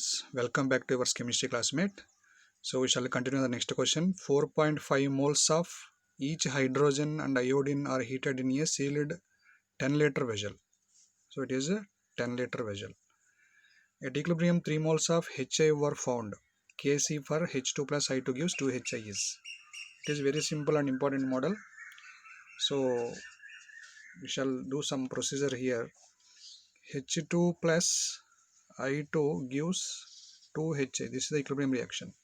students, welcome back to our chemistry classmate. So we shall continue the next question. 4.5 moles of each hydrogen and iodine are heated in a sealed 10-liter vessel. So it is a 10-liter vessel. At equilibrium 3 moles of HI were found. Kc for H2 plus I2 gives 2 HIs. It is very simple and important model. So we shall do some procedure here. H2 plus I2 gives 2HI. This is the equilibrium reaction.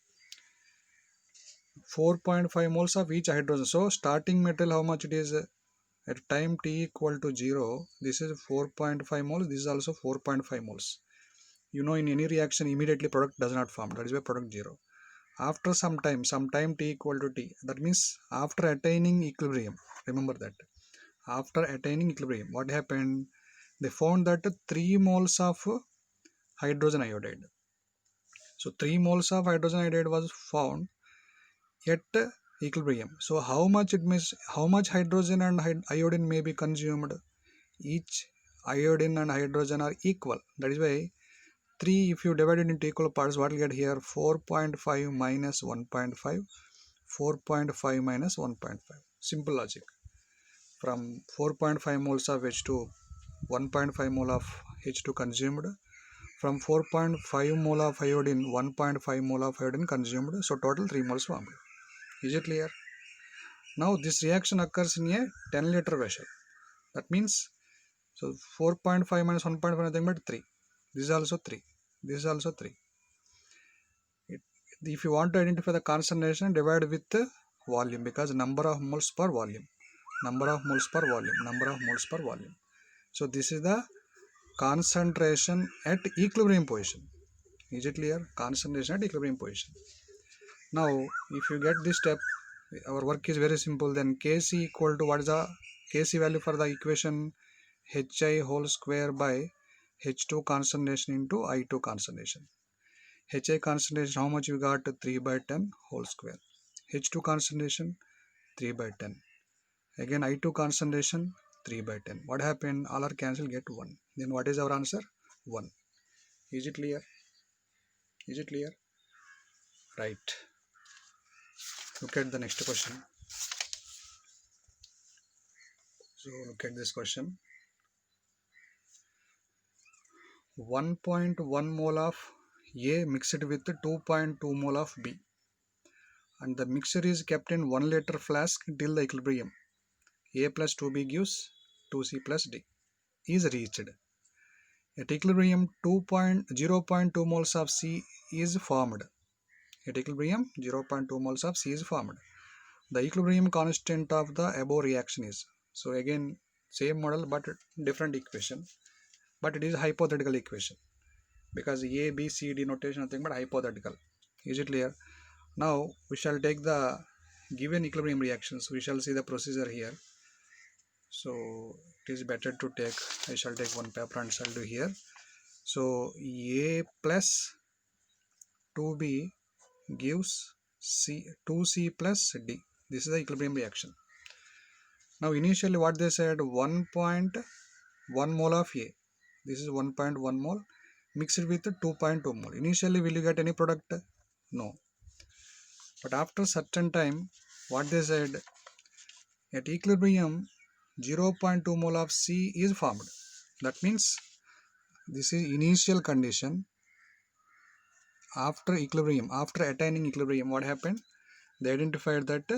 4.5 moles of each hydrogen. So starting metal, how much it is at time t equal to 0? This is 4.5 moles. This is also 4.5 moles. You know, in any reaction, immediately product does not form. That is why product 0. After some time t equal to t. That means after attaining equilibrium. Remember that. After attaining equilibrium, what happened? They found that 3 moles of hydrogen iodide. So 3 moles of hydrogen iodide was found at equilibrium. So how much it means, how much hydrogen and iodine may be consumed? Each iodine and hydrogen are equal. That is why 3, if you divide it into equal parts, what will get here? 4.5 minus 1.5. 4.5 minus 1.5. Simple logic. From 4.5 moles of H2, 1.5 mole of H2 consumed. From 4.5 mole of iodine, 1.5 mole of iodine consumed. So total 3 moles formed. Is it clear? Now this reaction occurs in a 10-liter vessel. That means, so 4.5 minus 1.5 nothing but 3. This is also 3. This is also 3. If you want to identify the concentration, divide with the volume, because number of moles per volume. Number of moles per volume. Number of moles per volume. So this is the concentration at equilibrium position. Is it clear? Concentration at equilibrium position. Now, if you get this step, our work is very simple. Then Kc equal to, what is the Kc value for the equation? Hi whole square by H2 concentration into I2 concentration. Hi concentration, how much you got? 3 by 10 whole square. H2 concentration 3 by 10. Again I2 concentration 3 by 10. What happened? All are cancelled, get 1. Then what is our answer? 1. Is it clear? Is it clear? Right. Look at the next question. So look at this question. 1.1 mole of A mixed with 2.2 mole of B, and the mixture is kept in 1 liter flask till the equilibrium. A plus 2B gives 2C plus D is reached. At equilibrium 0.2 moles of C is formed. At equilibrium 0.2 moles of C is formed. The equilibrium constant of the above reaction is. So again same model but different equation, but it is hypothetical equation, because A, B, C, D notation nothing but hypothetical. Is it clear? Now we shall take the given equilibrium reactions. We shall see the procedure here. So it is better to take, I shall take one paper and shall do here. So A plus 2B gives 2C plus D. This is the equilibrium reaction. Now initially what they said, 1.1 mole of A. This is 1.1 mole mixed with 2.2 mole. Initially will you get any product? No. But after certain time, what they said, at equilibrium 0.2 mole of C is formed. That means this is initial condition. After equilibrium, after attaining equilibrium, what happened? They identified that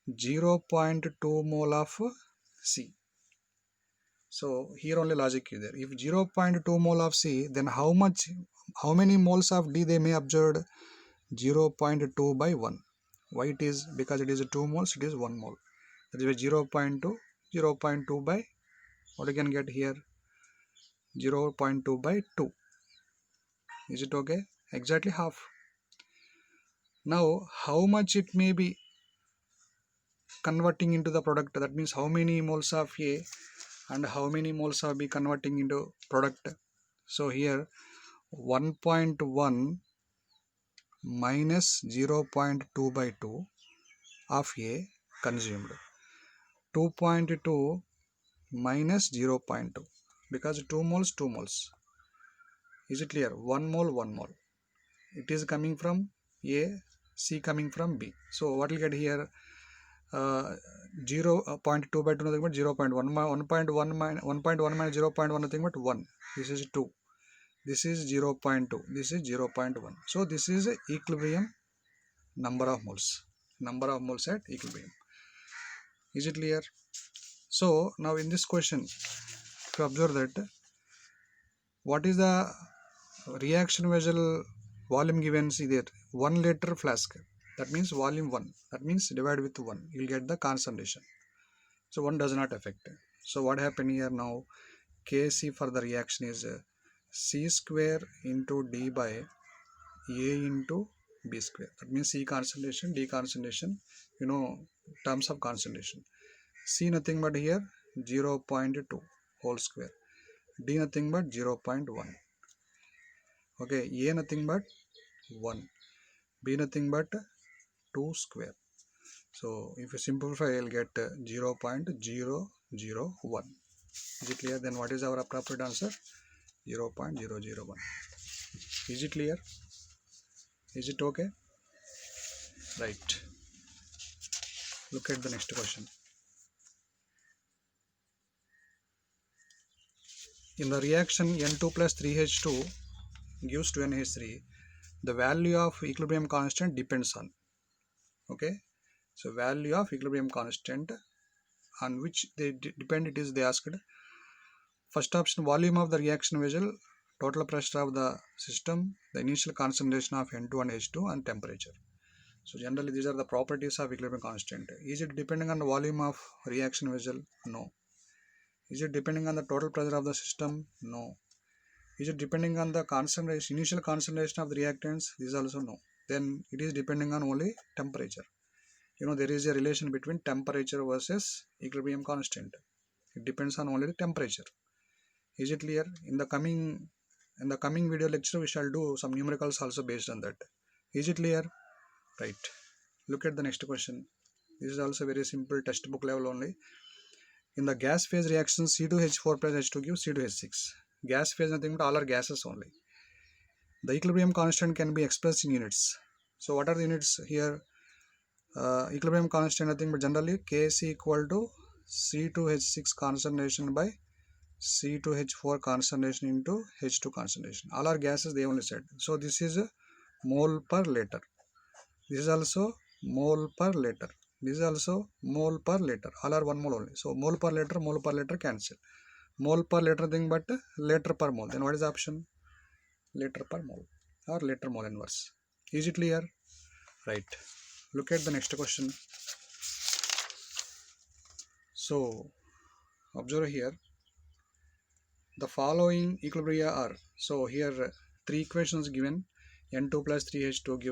0.2 mole of C. So here only logic is there. If 0.2 mole of C, then how many moles of D they may observe? 0.2 by 1. Why it is? Because it is 2 moles, it is 1 mole. That is 0.2 by, what you can get here? 0.2 by 2. Is it okay? Exactly half. Now how much it may be converting into the product? That means how many moles of A and how many moles of B converting into product? So here 1.1 minus 0.2 by 2 of A consumed. 2.2 minus 0.2, because 2 moles 2 moles. Is it clear? 1 mole 1 mole. it is coming from A, C coming from B. So what will get here? 0.2 by 2 nothing but 0.1. 1.1 minus 1.1 minus 0.1 nothing but 1. This is 2. This is 0.2. This is 0.1. So this is equilibrium number of moles. Number of moles at equilibrium. Is it clear? So now in this question, if you observe that, what is the reaction vessel volume given? See there, 1 liter flask. That means volume 1. That means divide with 1. You will get the concentration. So 1 does not affect. So what happened here now? Kc for the reaction is C square into D by A into B square. That means C concentration, D concentration, terms of concentration. C nothing but here 0.2 whole square. D nothing but 0.1. Okay, A nothing but 1. B nothing but 2 square. So if you simplify, you'll get 0.001. Is it clear? Then what is our appropriate answer? 0.001. Is it clear? Is it okay? Right. Look at the next question. In the reaction N2 plus 3H2 gives 2NH3, the value of equilibrium constant depends on. Okay. So value of equilibrium constant on which they depend, it is they asked. First option, volume of the reaction vessel, total pressure of the system, the initial concentration of N2 and H2, and temperature. So generally these are the properties of equilibrium constant. Is it depending on the volume of reaction vessel? No. Is it depending on the total pressure of the system? No. Is it depending on the concentration, initial concentration of the reactants? This is also no. Then it is depending on only temperature. There is a relation between temperature versus equilibrium constant. It depends on only the temperature. Is it clear? In the coming video lecture, we shall do some numericals also based on that. Is it clear? Right. Look at the next question. This is also very simple, textbook level only. In the gas phase reaction, C2H4 plus H2 gives C2H6. Gas phase nothing but all are gases only. The equilibrium constant can be expressed in units. So what are the units here? Equilibrium constant nothing but generally Kc equal to C2H6 concentration by C2H4 concentration into H2 concentration. All are gases, they only said. So this is a mole per liter. This is also mole per liter. This is also mole per liter. All are 1 mole only. So mole per liter cancel. Mole per liter thing but liter per mole. Then what is the option? Liter per mole or liter mole inverse. Is it clear? Right. Look at the next question. So observe here. The following equilibria are. So here 3 equations given. N2 plus 3H2 gives